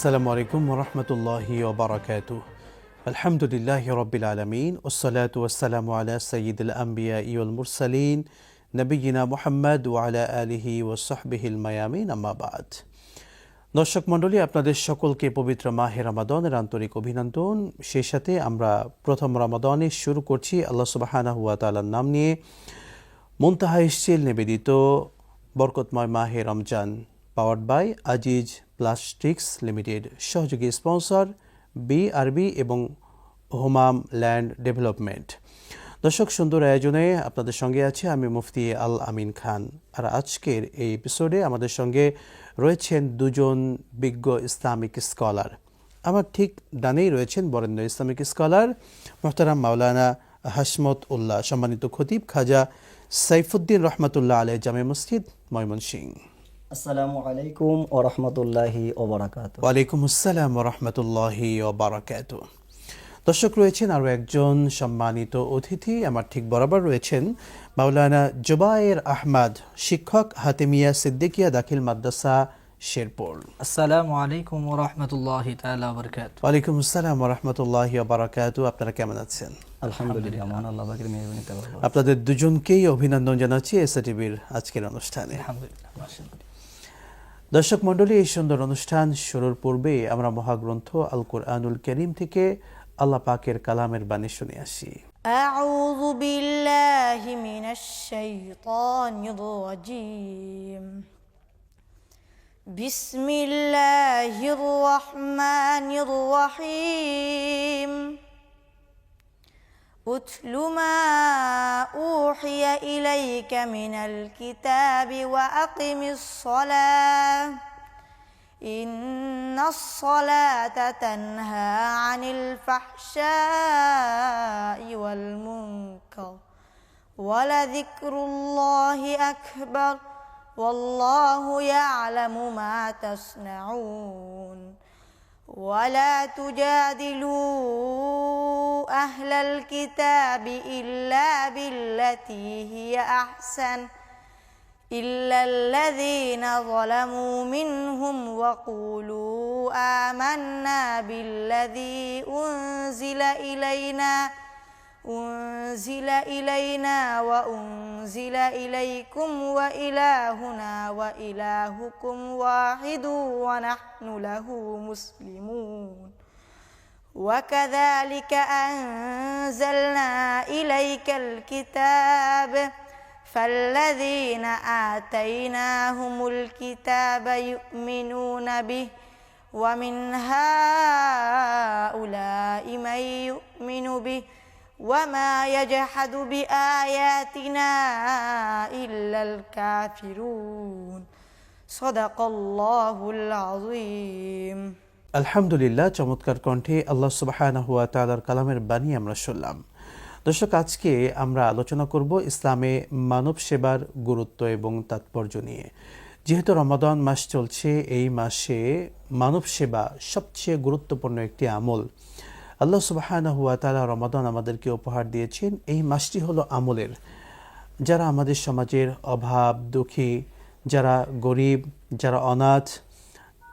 আসসালামু আলাইকুম ওয়া রাহমাতুল্লাহি ওয়া বারাকাতুহু। আলহামদুলিল্লাহি রাব্বিল আলামিন ওয়াসসালাতু ওয়াসসালামু আলা সাইয়্যিদিল আমবিয়াই ওয়াল মুরসালিন নবিয়িনা মুহাম্মদ ওয়া আলা আলিহি ওয়া সাহবিহিল মায়ামিন, আম্মা বাদ। দর্শক মণ্ডলী, আপনাদের সকলকে পবিত্র মাহে রমাদানের আন্তরিক অভিনন্দন। সেই সাথে আমরা প্রথম রমাদানে শুরু করছি আল্লাহ সুবহানাহু ওয়া তাআলার নাম নিয়ে। মুনতাহা ইশচিল নিবেদিত বরকতময় মাহে Ramzan, powered by Aziz plastics limited, সহযোগী স্পন্সর বিআরবি এবং হোমাম ল্যান্ড ডেভেলপমেন্ট। দর্শক, সুন্দর আয়োজনে আপনাদের সঙ্গে আছে আমি মুফতি আল আমিন খান। আর আজকের এই এপিসোডে আমাদের সঙ্গে রয়েছেন দুজন বিজ্ঞ ইসলামিক স্কলার। আমার ঠিক ডানেই রয়েছেন বরেণ্য ইসলামিক স্কলার মোহতারাম মাওলানা হাশমত উল্লাহ, সম্মানিত খতিব খাজা সাইফুদ্দিন রহমতুল্লাহ আলাইহ, জামে মসজিদ, ময়মনসিংহ। আসসালামু আলাইকুম ওয়া রাহমাতুল্লাহি ওয়া বারাকাতুহু। ওয়ালাইকুম আসসালাম ওয়া রাহমাতুল্লাহি ওয়া বারাকাতুহু। দর্শক, রয়েছেন আরও একজন সম্মানিত অতিথি। আমার ঠিক বরাবর রয়েছেন মাওলানা জুবায়ের আহমদ, শিক্ষক, হাতেমিয়া সিদ্দিকিয়া দাখিল মাদ্রাসা, শেরপুর। আসসালামু আলাইকুম ওয়া রাহমাতুল্লাহি তাআলা ওয়া বারাকাতুহু। ওয়ালাইকুম আসসালাম ওয়া রাহমাতুল্লাহি ওয়া বারাকাতুহু। আপনারা কেমন আছেন? আলহামদুলিল্লাহ, মহান আল্লাহ পাকের মেহেরবানিতে ভালো আছি। আপনাদের দুজনকেই অভিনন্দন জানাচ্ছি এসএটিভির আজকের অনুষ্ঠানে। আলহামদুলিল্লাহ, মাশাআল্লাহ। দর্শক মণ্ডলী, এই সুন্দর অনুষ্ঠান শুরুর পূর্বে আমরা মহাগ্রন্থ আল কুরআনুল কারীম থেকে আল্লাহ পাকের কালামের বাণী শুনে আসি। أعوذ بالله من الشيطان الرجيم. بسم الله الرحمن الرحيم. أتل ما أوحي إليك من الكتاب وأقم الصلاة إن الصلاة تنهى عن الفحشاء والمنكر ولذكر الله أكبر والله يعلم ما تصنعون ولا تجادلوا أهل الكتاب إلا بالتي هي أحسن إلا الذين ظلموا منهم وقولوا آمنا بالذي أنزل إلينا وأنزل إليكم وإلهنا وإلهكم واحد ونحن له مسلمون وكذلك أنزلنا إليك الكتاب فالذين آتيناهم الكتاب يؤمنون به ومن هؤلاء من يؤمن به وما يجحد بآياتنا إلا الكافرون صدق الله العظيم. আলহামদুলিল্লাহ, চমৎকার কণ্ঠে আল্লাহ সুবহানাহু ওয়া তাআলার কালামের বাণী আমরা শুনলাম। দর্শক, আজকে আমরা আলোচনা করব ইসলামে মানব সেবার গুরুত্ব এবং তাৎপর্য নিয়ে। যেহেতু রমাদান মাস চলছে, এই মাসে মানব সেবা সবচেয়ে গুরুত্বপূর্ণ একটি আমল। আল্লাহ সুবহানাহু ওয়া তাআলা রমাদান আমাদেরকে উপহার দিয়েছেন। এই মাসটি হলো আমলের। যারা আমাদের সমাজের অভাব, দুঃখী, যারা গরিব, যারা অনাথ,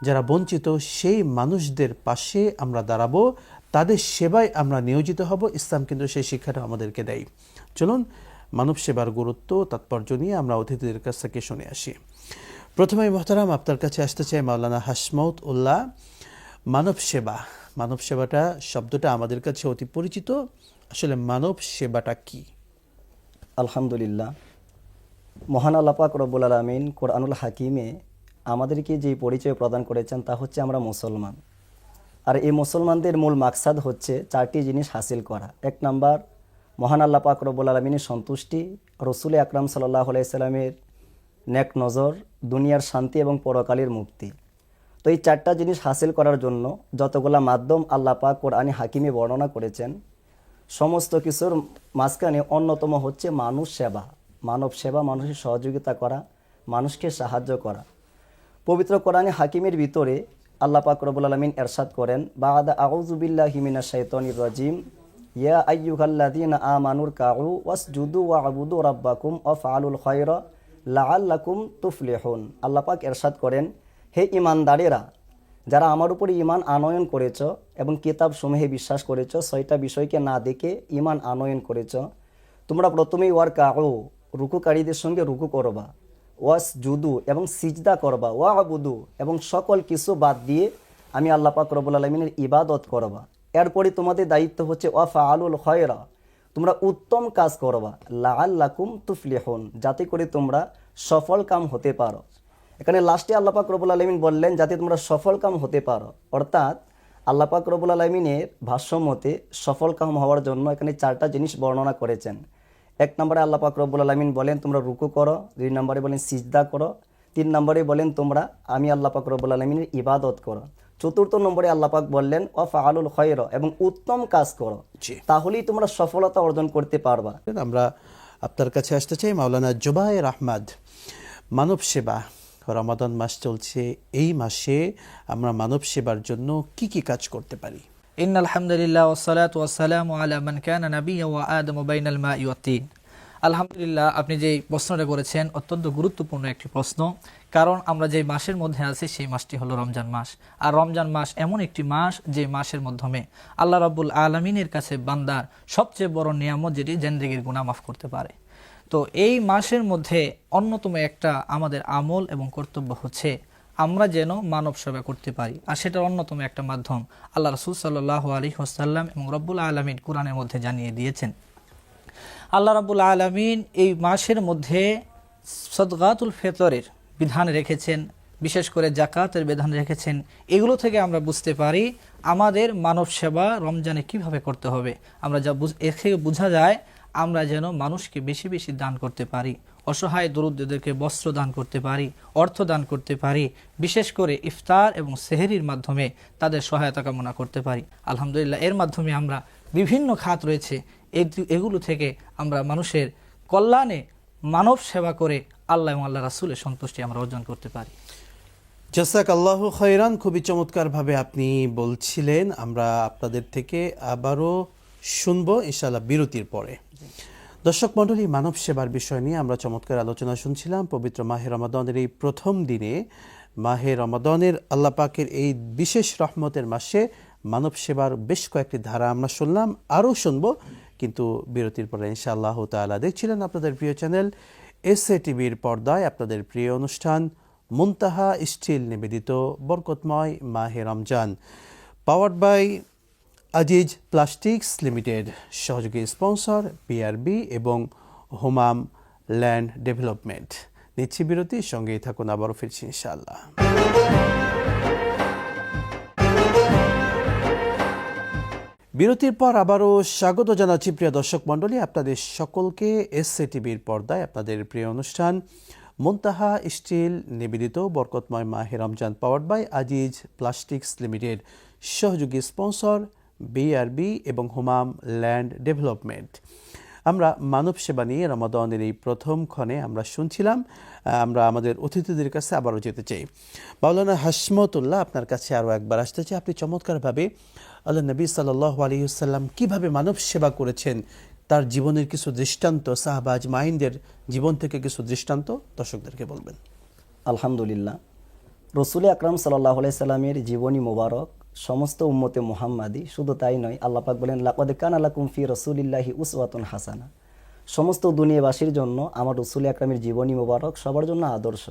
যারা বঞ্চিত, সেই মানুষদের পাশে আমরা দাঁড়াবো, তাদের সেবায় আমরা নিয়োজিত হব। ইসলাম কিন্তু সেই শিক্ষাটা আমাদেরকে দেয়। চলুন মানব সেবার গুরুত্ব, তাৎপর্য নিয়ে আমরা অতিথিদের কাছ থেকে শুনে আসি। প্রথমে মোহতারাম, আপনার কাছে আসতে চাই মাওলানা হাশমত উল্লাহ। মানব সেবাটা শব্দটা আমাদের কাছে অতি পরিচিত। আসলে মানব সেবাটা কি? আলহামদুলিল্লাহ, মহান আল্লাহ পাক রব্বুল আলামিন কোরআনুল হাকিমে আমাদেরকে যে পরিচয় প্রদান করেছেন তা হচ্ছে আমরা মুসলমান। আর এই মুসলমানদের মূল মাকসাদ হচ্ছে চারটি জিনিস হাসিল করা। এক নাম্বার, মহান আল্লাহ পাক রব্বুল আলামিনের সন্তুষ্টি, রসুল আকরাম সাল্লাল্লাহু আলাইহি সাল্লামের নেক নজর, দুনিয়ার শান্তি এবং পরকালের মুক্তি। তো এই চারটা জিনিস হাসিল করার জন্য যতগুলা মাধ্যম আল্লাহ পাক কোরআনে হাকিমে বর্ণনা করেছেন, সমস্ত কিছুর মাঝখানে অন্যতম হচ্ছে মানব সেবা, মানুষের সহযোগিতা করা, মানুষকে সাহায্য করা। পবিত্র কোরআনে হাকিমের ভিতরে আল্লাহ পাক রব্বুল আলামিন এরশাদ করেন, বা'দা আউযু বিল্লাহি মিনাশ শাইতানির রাজিম, ইয়া আইয়ুহাল্লাযীনা আমানুর কাউ ওয়াসজুদু ওয়া'বুদু রাব্বাকুম ওয়াফআলুল খায়রা লাআল্লাকুম তুফলিহুন। আল্লাহ পাক এরশাদ করেন, হে ঈমানদারেরা, যারা আমার উপরে ঈমান আনয়ন করেছ এবং কিতাব সমূহে বিশ্বাস করেছ, 6টা বিষয়কে না দেখে ঈমান আনয়ন করেছ, তোমরা প্রথমেই ওয়ারকাউ রুকুকারীদের সঙ্গে রুকু করবা, ওয়াস জুদু এবং সিজদা করবা, ওয়া আবুদু এবং সকল কিছু বাদ দিয়ে আমি আল্লাহ পাক রব্বুল আলামিনের ইবাদত করবা। এরপরে তোমাদের দায়িত্ব হচ্ছে ওয়া ফাআলুল খয়রা, তোমরা উত্তম কাজ করবা, লাআল্লাকুম তুফলিহুন, যাতে করে তোমরা সফল কাম হতে পারো। এখানে লাস্টে আল্লাহ পাক রব্বুল আলামিন বললেন যাতে তোমরা সফল কাম হতে পারো, অর্থাৎ আল্লাহ পাক রব্বুল আলামিনের ভাষ্য মতে সফল কাম হওয়ার জন্য এখানে 4টা জিনিস বর্ণনা করেছেন। 1 নম্বরে আল্লাহ পাক রব্বুল আলামিন বলেন তোমরা রুকু করো, 2 নম্বরে বলেন সিজদা করো, 3 নম্বরে বলেন তোমরা আমি আল্লাহ পাক রব্বুল আলামিনের ইবাদত করো, 4র্থ নম্বরে আল্লাহ পাক বললেন ওয়া ফাআলুল খয়রা এবং উত্তম কাজ করো, তাহলেই তোমরা সফলতা অর্জন করতে পারবা। আমরা আপনার কাছে আসতে চাই মাওলানা জুবায়ের আহমদ। মানব সেবা, রমাদান মাস চলছে, এই মাসে আমরা মানব সেবার জন্য কি কি কাজ করতে পারি? ইন্নাল হামদুলিল্লাহ ওয়াসসালাতু ওয়াসসালামু আলা মান কানা নাবিয়্যা ওয়া আদামু বাইনাল মাই ওয়াত তিন। আলহামদুলিল্লাহ, আপনি যে প্রশ্নটা করেছেন অত্যন্ত গুরুত্বপূর্ণ একটি প্রশ্ন, কারণ আমরা যে মাসের মধ্যে আছি সেই মাসটি হলো রমজান মাস। আর রমজান মাস এমন একটি মাস যে মাসের মাধ্যমে আল্লাহ রাব্বুল আলামিনের কাছে বান্দার সবচেয়ে বড় নিয়ামত, যেটি জিন্দেগীর গুনাহ মাফ করতে পারে। তো এই মাসের মধ্যে অন্যতম একটা আমাদের আমল এবং কর্তব্য হচ্ছে আমরা যেন মানব সেবা করতে পারি, আর সেটার অন্যতম একটা মাধ্যম আল্লাহ রাসূল সাল্লাল্লাহু আলাইহি ওয়াসাল্লাম এবং রব্বুল আলামিন কোরআনের মধ্যে জানিয়ে দিয়েছেন। আল্লাহ রাব্বুল আলামিন এই মাসের মধ্যে সদকাতুল ফিতরের বিধান রেখেছেন, বিশেষ করে যাকাতের বিধান রেখেছেন। এগুলো থেকে আমরা বুঝতে পারি আমাদের মানব সেবা রমজানে কিভাবে করতে হবে। আমরা যা বোঝা যায় আমরা যেন মানুষকে বেশি বেশি দান করতে পারি, অসহায় দরিদ্রদেরকে বস্ত্র দান করতে পারি, অর্থ দান করতে পারি, বিশেষ করে ইফতার এবং সেহরির মাধ্যমে তাদের সহায়তা কামনা করতে পারি। আলহামদুলিল্লাহ, এর মাধ্যমে আমরা বিভিন্ন খাত রয়েছে, এগুলো থেকে আমরা মানুষের কল্যাণে মানব সেবা করে আল্লাহ এবং আল্লাহ রাসূলের সন্তুষ্টি আমরা অর্জন করতে পারি। জাযাকাল্লাহু খায়রান, খুবই চমৎকারভাবে আপনি বলছিলেন। আমরা আপনাদের থেকে আবারও শুনবো ইনশাআল্লাহ বিরতির পরে। দর্শক মণ্ডলী, মানব সেবার বিষয় নিয়ে আমরা চমৎকার আলোচনা শুনছিলাম। পবিত্র মাহে রমাদানের এই প্রথম দিনে, মাহে রমাদানের আল্লাহ পাকের এই বিশেষ রহমতের মাসে মানব সেবার বেশ কয়েকটি ধারা আমরা শুনলাম, আরও শুনবো, কিন্তু বিরতির পরে ইনশাআল্লাহ তাআলা। দেখছিলেন আপনাদের প্রিয় চ্যানেল এসএ টিভির পর্দায় আপনাদের প্রিয় অনুষ্ঠান মুনতাহা স্টিল নিবেদিত বরকতময় মাহে Ramzan, powered by Aziz plastics limited, সহযোগী স্পন্সর বিআরবি এবং হোমাম ল্যান্ড ডেভেলপমেন্ট। নিচ্ছি বিরতি, সঙ্গেই থাকুন, আবারও ফিরছি ইনশাআল্লাহ। বিরতির পর আবারও স্বাগত জানাচ্ছি প্রিয় দর্শক মণ্ডলী, আপনাদের সকলকে এসএ টিভির পর্দায় আপনাদের প্রিয় অনুষ্ঠান মুনতাহা স্টিল নিবেদিত বরকতময় মাহে Ramzan, powered by Aziz plastics limited, সহযোগী স্পন্সর বিআরবি এবং হোমাম ল্যান্ড ডেভেলপমেন্ট। আমরা মানব সেবা নিয়ে রমাদানের এই প্রথম ক্ষণে আমরা শুনছিলাম। আমরা আমাদের অতিথিদের কাছে আবারও যেতে চাই। মাওলানা হাশমতুল্লাহ, আপনার কাছে আরও একবার আসতে চাই। আপনি চমৎকারভাবে আল্লাহ নবী সাল্লাল্লাহু আলাইহি ওয়াসাল্লাম কীভাবে মানব সেবা করেছেন তার জীবনের কিছু দৃষ্টান্ত, সাহাবা আজমাইনদের জীবন থেকে কিছু দৃষ্টান্ত দর্শকদেরকে বলবেন। আলহামদুলিল্লাহ, রসুল আকরাম সাল্লাল্লাহু আলাইহি সাল্লামের জীবনী মোবারক সমস্ত উম্মতে মুহাম্মাদি, শুধু তাই নয়, আল্লাহ পাক বলেন লাকাদ কানা লাকুম ফি রাসূলিল্লাহি উসওয়াতুন হাসানা। সমস্ত দুনিয়াবাসীর জন্য আমার রসুল আকরামের জীবনী মোবারক সবার জন্য আদর্শ।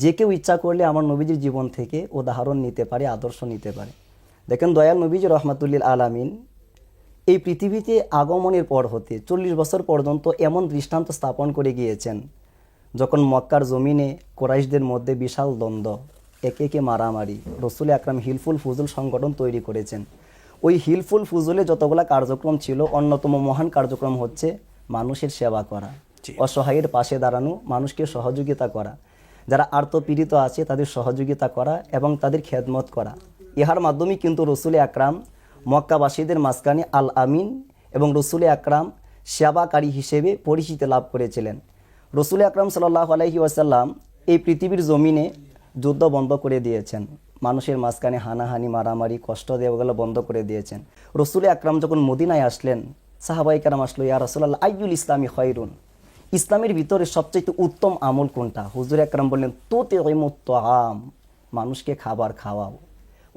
যে কেউ ইচ্ছা করলে আমার নবীজির জীবন থেকে উদাহরণ নিতে পারে, আদর্শ নিতে পারে। দেখেন, দয়াল নবীজি রহমাতুল্লিল আলামিন এই পৃথিবীতে আগমনের পর হতে 40 বছর পর্যন্ত এমন দৃষ্টান্ত স্থাপন করে গিয়েছেন, যখন মক্কার জমিনে কোরাইশদের মধ্যে বিশাল দ্বন্দ্ব, একে একে মারামারি, রসুল আকরাম হিলফুল ফুজুল সংগঠন তৈরি করেছেন। ওই হিলফুল ফুজুলে যতগুলা কার্যক্রম ছিল, অন্যতম মহান কার্যক্রম হচ্ছে মানুষের সেবা করা, অসহায়ের পাশে দাঁড়ানো, মানুষকে সহযোগিতা করা, যারা আর্তপীড়িত আছে তাদের সহযোগিতা করা এবং তাদের খেদমত করা। ইহার মাধ্যমে কিন্তু রসুল আকরাম মক্কাবাসীদের মাঝখানে আল আমিন এবং রসুল আকরাম সেবাকারী হিসেবে পরিচিতি লাভ করেছিলেন। রসুল আকরাম সাল্লাল্লাহু আলাইহি ওয়াসাল্লাম এই পৃথিবীর জমিনে যুদ্ধ বন্ধ করে দিয়েছেন, মানুষের মাঝখানে হানাহানি, মারামারি, কষ্ট দেওয়াগুলো বন্ধ করে দিয়েছেন। রসুল আকরাম যখন মদিনায় আসলেন, সাহাবায়ে কেরাম আসলো, ইয়া রাসূলুল্লাহ আইয়ুল ইসলামি খায়রুন, ইসলামের ভিতরে সবচেয়ে উত্তম আমল কোনটা? হুজুর আকরাম বললেন তুতিউমুত তাআম, মানুষকে খাবার খাওয়াও।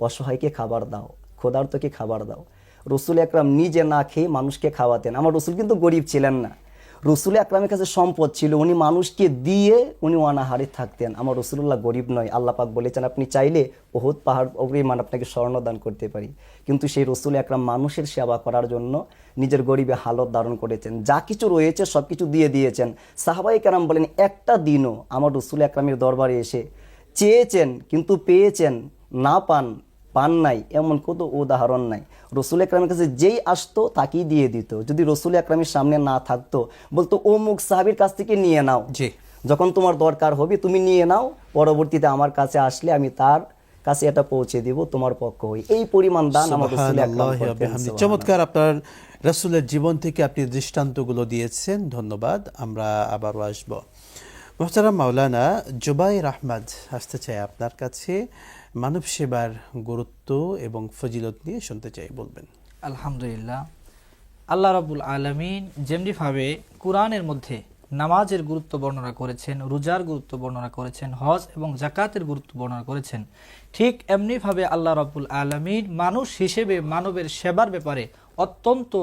অসহায়কে খাবার দাও, ক্ষুধার্তকে খাবার দাও। রসুল আকরাম নিজে না খেয়ে মানুষকে খাওয়াতেন। আমার রসুল কিন্তু গরিব ছিলেন না, রসুল আকরামের কাছে সম্পদ ছিল, উনি মানুষকে দিয়ে উনি অনাহারে থাকতেন। আমার রসুল্লাহ গরিব নয়। আল্লাহ পাক বলেছেন আপনি চাইলে ওহুদ পাহাড় পরিমাণ আপনাকে স্বর্ণ দান করতে পারি। কিন্তু সেই রসুল আকরাম মানুষের সেবা করার জন্য নিজের গরিবে হালত ধারণ করেছেন, যা কিছু রয়েছে সব কিছু দিয়ে দিয়েছেন। সাহাবায়ে কেরাম বলেন একটা দিনও আমার রসুল আকরামের দরবারে এসে চেয়েছেন কিন্তু পেয়েছেন, না পান নাই, এমন কত উদাহরণ নাই। রসুল আকরামের কাছে যেই আসতো তাকেই দিয়ে দিত। যদি রসুল আকরামের সামনে না থাকতো বলতো ও মুখ সাহাবীর কাছ থেকে নিয়ে নাও, জি, যখন তোমার দরকার হবে তুমি নিয়ে নাও, পরবর্তীতে আমার কাছে আসলে আমি তার কাছে এটা পৌঁছে দিব, তোমার পক্ষ হই। এই পরিমাণ দান আমার রসুল আকরাম করতেন। চমৎকার, আপনার রাসূলের জীবন থেকে আপনি দৃষ্টান্তগুলো দিয়েছেন, ধন্যবাদ। আমরা আবারও আসব। মোহতারাম মাওলানা জুবাইর আহমদ, আসতে চাই আপনার কাছে, মানব সেবার গুরুত্ব এবং ফজিলত নিয়ে শুনতে চাই, বলবেন। আলহামদুলিল্লাহ, আল্লাহ রাব্বুল আলামিন যেমনিভাবে কুরআনের মধ্যে নামাজের গুরুত্ব বর্ণনা করেছেন, রোজার গুরুত্ব বর্ণনা করেছেন, হজ এবং যাকাতের গুরুত্ব বর্ণনা করেছেন, ঠিক এমনিভাবে আল্লাহ রাব্বুল আলামিন মানুষ হিসেবে মানবের সেবার ব্যাপারে অত্যন্ত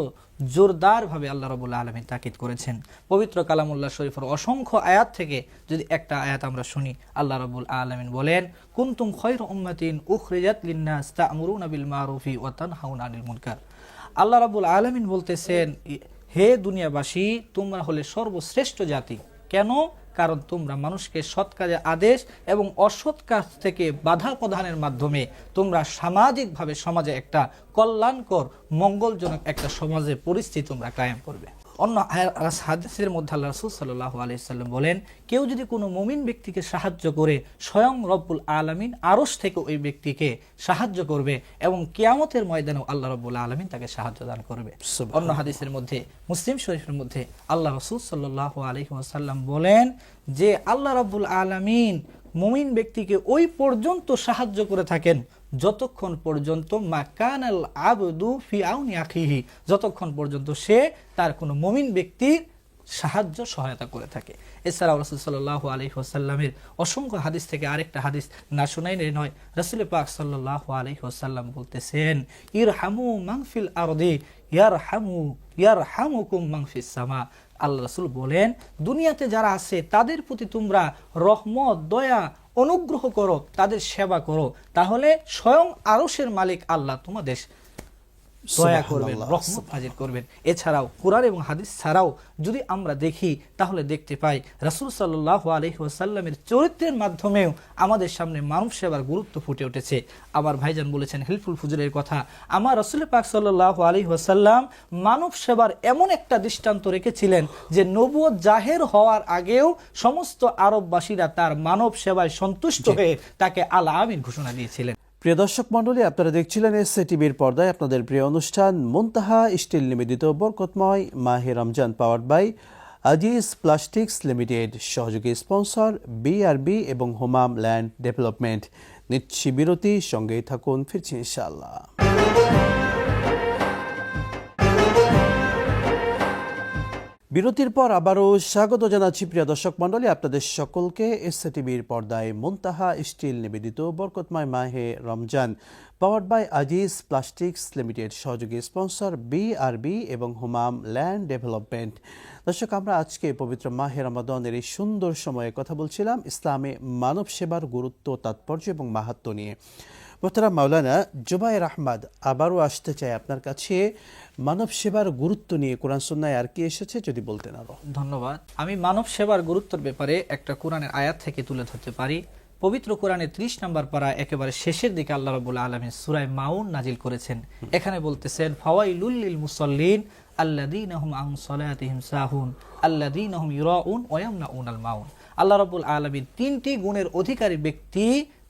জোরদারভাবে আল্লাহ রাব্বুল আলামিন তাকিদ করেছেন। পবিত্র কালামুল্লাহ শরীফের অসংখ্য আয়াত থেকে যদি একটা আয়াত আমরা শুনি, আল্লাহ রাব্বুল আলামিন বলেন কুনতুম খায়রা উম্মাতিন উখরিজাত লিন-নাস তা'মুরুনা বিল মারুফি ওয়া তানহাউনা আনিল মুনকার। আল্লাহ রাব্বুল আলামিন বলতেছেন, হে দুনিয়াবাসী, তোমরা হলে সর্বশ্রেষ্ঠ জাতি। কেন? কারণ তোমরা মানুষকে সৎ কাজে আদেশ এবং অসৎ কাজ থেকে বাধা প্রদানের মাধ্যমে তোমরা সামাজিকভাবে সমাজে একটা কল্যাণকর মঙ্গলজনক একটা সমাজের পরিস্থিতি তোমরা কায়েম করবে। অন্য হাদিসের মধ্যে আল্লাহ রাসূল সাল্লাল্লাহু আলাইহি ওয়াসাল্লাম বলেন, কেউ যদি কোনো মুমিন ব্যক্তিকে সাহায্য করে, স্বয়ং রব্বুল আলামিন আরশ থেকে ওই ব্যক্তিকে সাহায্য করবে এবং কিয়ামতের ময়দানেও আল্লাহ রব্বুল আলামিন তাকে সাহায্য দান করবে। অন্য হাদিসের মধ্যে, মুসলিম শরীফের মধ্যে আল্লাহ রাসূল সাল্লাল্লাহু আলাইহি ওয়াসাল্লাম বলেন যে আল্লাহ রব্বুল আলামিন মুমিন ব্যক্তিকে ওই পর্যন্ত সাহায্য করে থাকেন যতক্ষণ পর্যন্ত মাকানাল আবদু ফি আউনি আখিহি, যতক্ষণ পর্যন্ত সে তার কোনো মুমিন ব্যক্তির সাহায্য সহায়তা করে থাকে। এছাড়াও রাসূল সাল্লাল্লাহু আলাইহি ওয়াসাল্লামের অসংখ্য হাদিস থেকে আরেকটা হাদিস না শুনাইলে নয়, রাসূল পাক সাল্লাল্লাহু আলাইহি ওয়াসাল্লাম বলতেছেন, ইরহামু মান ফিল আরদি ইয়ারহামুকুম মান ফিস সামা। আল্লাহ রাসূল বলেন, দুনিয়াতে যারা আছে তাদের প্রতি তোমরা রহমত, দয়া, অনুগ্রহ করো, তাদের সেবা করো, তাহলে স্বয়ং আরশের মালিক আল্লাহ তোমাদের দয়া করবেন, রহমত নাযিল করবেন। এছাড়াও কুরআন এবং হাদিস ছাড়াও যদি আমরা দেখি তাহলে দেখতে পাই রাসূল সাল্লাল্লাহু আলাইহি ওয়াসাল্লামের চরিত্রের মাধ্যমেও আমাদের সামনে মানব সেবার গুরুত্ব ফুটে উঠেছে। আমার ভাইজান বলেছেন হিলফুল ফুজুরের কথা, আমার রাসূল পাক সাল্লাল্লাহু আলাইহি ওয়াসাল্লাম মানব সেবার এমন একটা দৃষ্টান্ত রেখেছিলেন যে নবুয়ত জাহের হওয়ার আগেও সমস্ত আরববাসীরা তার মানব সেবায় সন্তুষ্ট হয়ে তাকে আল আমিন ঘোষণা দিয়েছিলেন। প্রিয় দর্শক মণ্ডলী, আপনারা দেখছিলেন এসএ টিভির পর্দায় আপনাদের প্রিয় অনুষ্ঠান মুনতাহা স্টিল নিবেদিত বরকতময় মাহে Ramzan, powered by Aziz plastics limited, সহযোগী স্পন্সর বিআরবি এবং হোমাম ল্যান্ড ডেভেলপমেন্ট। নিচ্ছি বিরতি, সঙ্গেই থাকুন, ফিরছি ইনশাআল্লাহ। বিরতির পর আবারও স্বাগত জানাচ্ছি প্রিয় দর্শক মণ্ডলী আপনাদের সকলকে এসএ টিভির পর্দায় মুনতাহা স্টিল নিবেদিত বরকতময় মাহে Ramzan, powered by Aziz plastics limited, সহযোগী স্পন্সর বিআরবি এবং হোমাম ল্যান্ড ডেভেলপমেন্ট। দর্শক, আমরা আজকে পবিত্র মাহে রমাদানের এই সুন্দর সময়ে কথা বলছিলাম ইসলামে মানব সেবার গুরুত্ব, তাৎপর্য এবং মাহাত্ম্য নিয়ে। মোহতারাম মাওলানা জুবাইর আহমদ, আবারও আসতে চাই আপনার কাছে, মানব সেবার গুরুত্ব নিয়ে কোরআন সুন্নাহয় আর কি এসেছে যদি বলতেন আরো। ধন্যবাদ। আমি মানব সেবার গুরুত্বের ব্যাপারে একটা কোরআনের আয়াত থেকে তুলে ধরতে পারি। পবিত্র কোরআনের 30 নম্বর পারা একেবারে শেষের দিকে আল্লাহ রাব্বুল আলামিন সূরা মাউন নাজিল করেছেন। এখানে বলতেছেন, ফাওয়াইলুল লিল মুসাল্লিন আল্লাযীনা হুম আন সালাতিহিম সাহুন আল্লাযীনা হুম ইরাউন ওয়া ইয়ামনাউনাল মাউন। আল্লাহ রাব্বুল আলামিন তিনটি গুণের অধিকারী ব্যক্তি,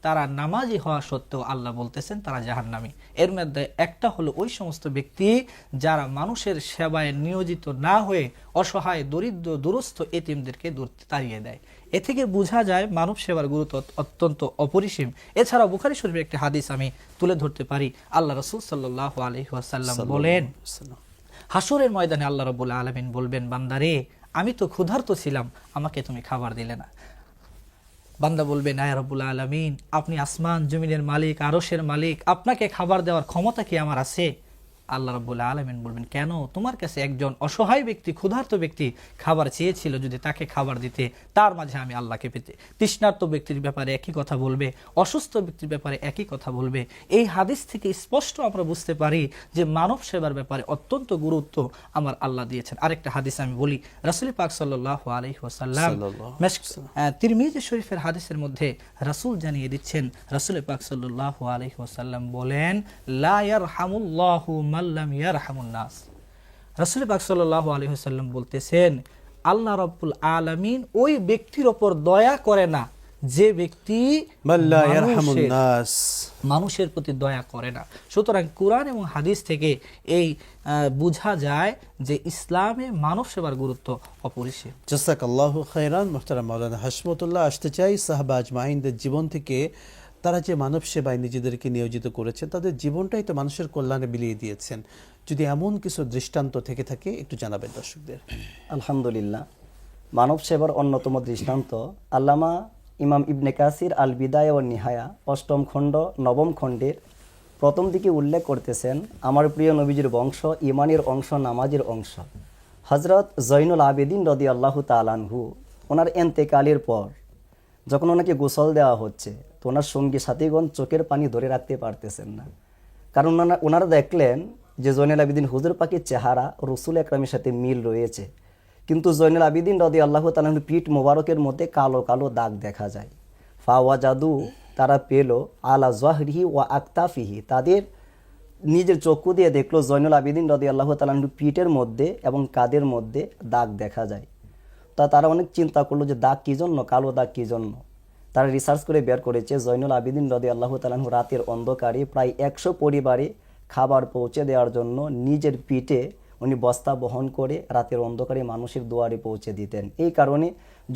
তারা নামাজি হওয়া সত্ত্বেও আল্লাহ বলতেছেন তারা জাহান্নামী। এর মধ্যে একটা হলো ওই সমস্ত ব্যক্তি যারা মানুষের সেবায় নিয়োজিত না হয়ে অসহায়, দরিদ্র, দুরস্থ এতিমদেরকে তাড়িয়ে দেয়। এ থেকে বোঝা যায় মানব সেবার গুরুত্ব অত্যন্ত অপরিসীম। এছাড়াও বুখারী শরীফের একটি হাদিস আমি তুলে ধরতে পারি। আল্লাহ রাসূল সাল্লাল্লাহু আলাইহি ওয়াসাল্লাম বলেন, হাসরের ময়দানে আল্লাহ রাব্বুল আলামিন বলবেন, বান্দারে, আমি তো ক্ষুধার্ত ছিলাম, আমাকে তুমি খাবার দিলে না। বান্দা বলবে না ইয়া রাব্বুল আলামিন, আপনি আসমান জমিনের মালিক, আরশের মালিক, আপনাকে খাবার দেওয়ার ক্ষমতা কি আমার আছে? আল্লাহ রাব্বুল আলামিন বলবেন, কেন? তোমার কাছে একজন অসহায় ব্যক্তি, ক্ষুধার্ত ব্যক্তি খাবার চেয়েছিল, যদি তাকে খাবার দিতে, তার মাঝে আমি আল্লাহকে পেতে। তৃষ্ণার্ত ব্যক্তির ব্যাপারে একই কথা বলবে, অসুস্থ ব্যক্তির ব্যাপারে একই কথা বলবে। এই হাদিস থেকে স্পষ্ট আমরা বুঝতে পারি যে মানব সেবার ব্যাপারে অত্যন্ত গুরুত্ব আমার আল্লাহ দিয়েছেন। আরেকটা হাদিস আমি বলি, রাসূল পাক সাল্লাল্লাহু আলাইহি ওয়াসাল্লাম তিরমিজি শরীফের হাদিসের মধ্যে রাসূল জানিয়ে দিচ্ছেন, রাসূল পাক সাল্লাল্লাহু আলাইহি ওয়াসাল্লাম বলেন, লা ইয়ারহামুল্লাহু মান লাম ইয়ারহামুন নাস। রাসূল পাক সাল্লাল্লাহু আলাইহি ওয়াসাল্লাম বলতেছেন, আল্লাহ রাব্বুল আলামিন ওই ব্যক্তির উপর দয়া করে না যে ব্যক্তি মানুষের প্রতি দয়া করে না। সুতরাং কুরআন এবং হাদিস থেকে এই বোঝা যায় যে ইসলামে মানব সেবার গুরুত্ব অপরিসীম। জাযাকাল্লাহু খায়রান। মুহতারাম মাওলানা হাশমতুল্লাহ, আসতে চাই সাহাবা আজমাইনদের জীবন থেকে। তারা যে মানব সেবায় নিজেদেরকে নিয়োজিত করেছেন, তাদের জীবনটাই তো মানুষের কল্যাণে বিলিয়ে দিয়েছেন। যদি এমন কিছু দৃষ্টান্ত থেকে থাকে একটু জানাবেন দর্শকদের। আলহামদুলিল্লাহ, মানব সেবার অন্যতম দৃষ্টান্ত আল্লামা ইমাম ইবনে কাসির আল বিদায়া ওয়ান নিহায়া ৮ম খণ্ড ৯ম খণ্ডের প্রথম দিকে উল্লেখ করতেছেন, আমার প্রিয় নবীজির বংশ, ইমানের অংশ, নামাজের অংশ। হযরত জৈনুল আবেদিন রাদিয়াল্লাহু তাআলা আনহু ওনার এন্তেকালের পর যখন ওনাকে গোসল দেওয়া হচ্ছে, তো ওনার সঙ্গী সাথীগণ চোখের পানি ধরে রাখতে পারতেছেন না। কারণ ওনারা দেখলেন যে জৈনুল আবেদিন হুজুর পাকের চেহারা রাসূল আকরামের সাথে মিল রয়েছে, কিন্তু জৈনুল আবেদিন রাদিয়াল্লাহু তাআলা আনহুর পিঠ মোবারকের মধ্যে কালো কালো দাগ দেখা যায়। ফাওয়াজাদু, তারা পেল আলা যাহরিহি ওয়া আকতাফিহি, তাদের নিজের চক্ষু দিয়ে দেখলো জৈনুল আবেদিন রাদিয়াল্লাহু তাআলা আনহুর পিঠের মধ্যে এবং কাঁধের মধ্যে দাগ দেখা যায়। তারা অনেক চিন্তা করলো যে দাগ কী জন্য, কালো দাগ কী জন্য। তারা রিসার্চ করে বের করেছে জৈনুল আবেদিন রাদিয়াল্লাহু তাআলা আনহু রাতের অন্ধকারে প্রায় 100 পরিবারে খাবার পৌঁছে দেওয়ার জন্য নিজের পিঠে উনি বস্তা বহন করে রাতের অন্ধকারে মানুষের দুয়ারে পৌঁছে দিতেন। এই কারণে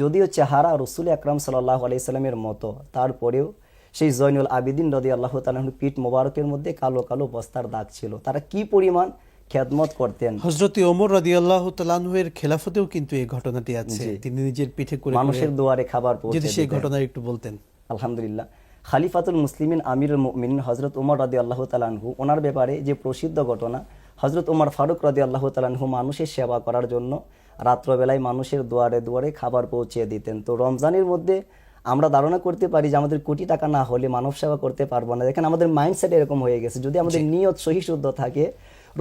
যদিও চেহারা রাসূল আকরাম সাল্লাল্লাহু আলাইহি সাল্লামের মতো, তারপরেও সেই জৈনুল আবেদিন রাদিয়াল্লাহু তাআলা আনহু পিঠ মোবারকের মধ্যে কালো কালো বস্তার দাগ ছিল। তারা কি পরিমাণ খেদমত করতেন। হযরত ওমর রাদিয়াল্লাহু তাআলা আনহুর খেলাফতেও কিন্তু এই ঘটনাটি আছে, তিনি নিজের পিঠে করে মানুষের দুয়ারে খাবার পৌঁছে দিতেন। যদি সেই ঘটনা একটু বলতেন। আলহামদুলিল্লাহ, খালিফাতুল মুসলিমিন আমিরুল মুমিনিন হযরত ওমর রাদিয়াল্লাহু তাআলা আনহু, ওনার ব্যাপারে যে প্রসিদ্ধ ঘটনা, হযরত ওমর ফারুক রাদিয়াল্লাহু তাআলা আনহু মানুষের সেবা করার জন্য রাত্রবেলায় মানুষের দুয়ারে দুয়ারে খাবার পৌঁছে দিতেন। তো রমজানের মধ্যে আমরা ধারণা করতে পারি যে আমাদের কোটি টাকা না হলে মানব সেবা করতে পারবো না। দেখেন আমাদের মাইন্ডসেট এরকম হয়ে গেছে। যদি আমাদের নিয়ত সহি শুদ্ধ থাকে,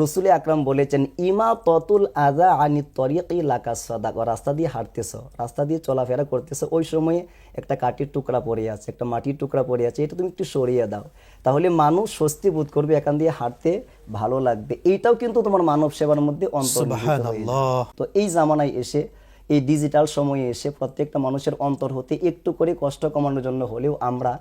রাসূল আকরাম বলেছেন, ইমা ততুল আযা আনি তরিকি লাকা সাদাকা, রাস্তা দিয়ে হাঁটতেছো, রাস্তা দিয়ে চলাফেরা করতেছো, ওই সময়ে একটা কাঠির টুকরা পড়ে আছে, একটা মাটির টুকরা পড়ে আছে, এটা তুমি একটু সরিয়ে দাও, তাহলে মানুষ স্বস্তি বোধ করবে, এখান দিয়ে হাঁটতে ভালো লাগবে। এইটাও কিন্তু তোমার মানব সেবার মধ্যে অন্তর্ভুক্ত হয়ে যায়। তো এই জামানায় এসে, এই ডিজিটাল সময়ে এসে প্রত্যেকটা মানুষের অন্তর হতে একটু করে কষ্ট কমানোর জন্য হলেও আমরা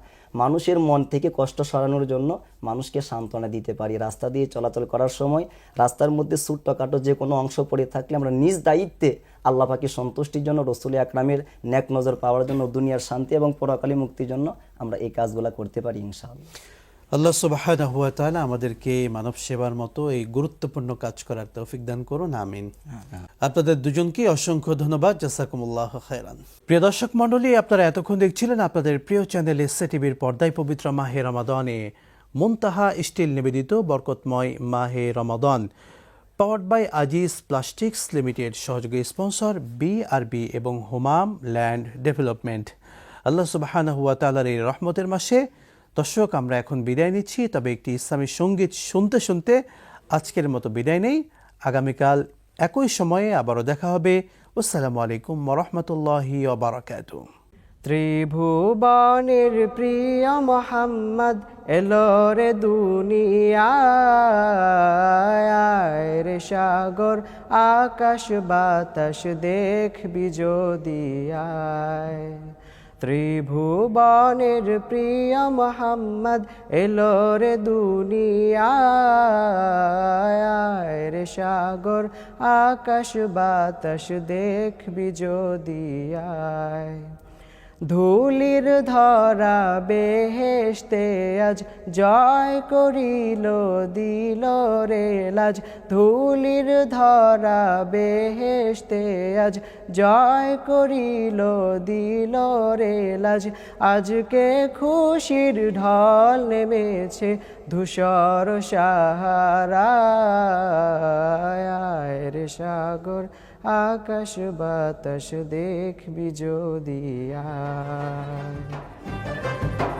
মানুষের মন থেকে কষ্ট সরানোর জন্য মানুষকে সান্ত্বনা দিতে পারি। রাস্তা দিয়ে চলাচল করার সময় রাস্তার মধ্যে ছোট্টখাটো যে কোনো অংশ পড়ে থাকলে আমরা নিজ দায়িত্বে আল্লাহ পাকের সন্তুষ্টির জন্য, রাসূল আকরামের নেক নজর পাওয়ার জন্য, দুনিয়ার শান্তি এবং পরকালী মুক্তির জন্য আমরা এই কাজগুলো করতে পারি ইনশাআল্লাহ। আল্লাহ সুবহানাহু ওয়া তাআলা আমাদেরকে মানব সেবার মতো এই গুরুত্বপূর্ণ কাজ করার তৌফিক দান করুন, আমিন। আপনাদের দুজনকে অসংখ্য ধন্যবাদ, জাযাকুমুল্লাহু খায়রান। প্রিয় দর্শক মণ্ডলী, আপনারা এতক্ষণ দেখছিলেন আপনাদের প্রিয় চ্যানেল এসএ টিভির পর্দায় পবিত্র মাহে রমাদানে মুনতাহা স্টিল নিবেদিত বরকতময় মাহে Ramadan, powered by Aziz plastics limited, সহযোগী স্পন্সর বিআরবি এবং হুমাম ল্যান্ড ডেভেলপমেন্ট। আল্লাহ সুবহানাহু ওয়া তাআলার এই রহমতের মাসে দর্শক আমরা এখন বিদায় নিচ্ছি, তবে একটি ইসলামী সঙ্গীত শুনতে শুনতে আজকের মতো বিদায় নেই। আগামীকাল একই সময়ে আবারও দেখা হবে। আসসালামু আলাইকুম ওয়া রাহমাতুল্লাহি ওয়া বারাকাতুহু। ত্রিভুবনের প্রিয় মোহাম্মদ এলো রে দুনিয়ায়, রে সাগর আকাশ বাতাস দেখবি যদি আয়। ত্রিভুবনের প্রিয় মোহাম্মদ এলো রে দুনিয়ায়, রে সাগর আকাশ বাতাস দেখবি যদি আয়। ধুলির ধরা বেহেশতে আজ জয় করিল দিল রে লাজ, ধুলির ধরা বেহেশতে আজ জয় করিল দিল রে লাজ। আজকে খুশির ঢল নেমেছে ধূসর সাহারায় রে সাগর আকাশ বাতাস দেখবি যদি আয়।